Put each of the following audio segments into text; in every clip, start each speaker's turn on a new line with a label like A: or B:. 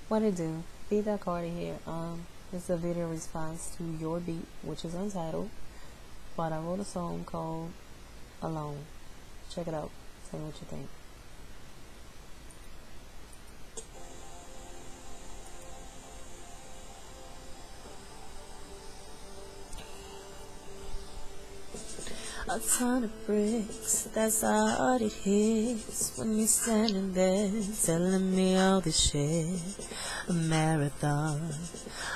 A: What it do? Beat that Cardi here. It's a video response to your beat, which is untitled, but I wrote a song called Alone. Check it out. Tell me what you think. A ton of bricks, that's all it hits when you're standing there telling me all this shit. A marathon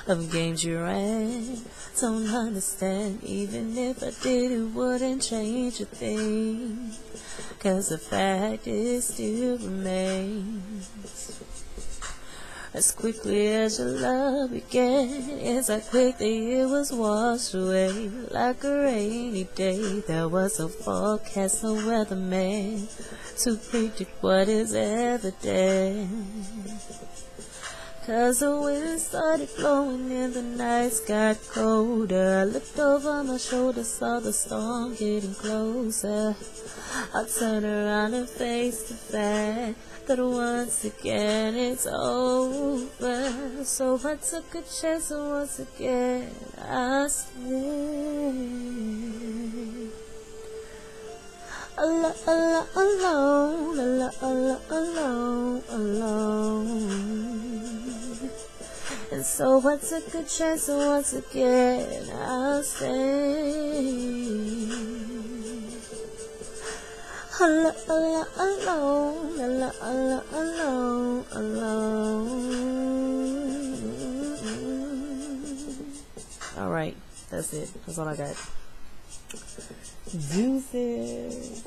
A: of games you ran, don't understand. Even if I did, it wouldn't change a thing, 'cause the fact is still remains. As quickly as your love began, it's like quickly it was washed away. Like a rainy day, there was a forecast, no weatherman to predict what is evident. 'Cause the wind started blowing and the nights got colder. I looked over my shoulder, saw the storm getting closer. I turned around and faced the fact that once again it's over. So I took a chance and once again I slid. Alone, alone, alone, alone, alone. And so I took a chance and once again I stayed. Alone, alone, alone, alone, alone, alone. Alright, that's it. That's all I got. Deuces.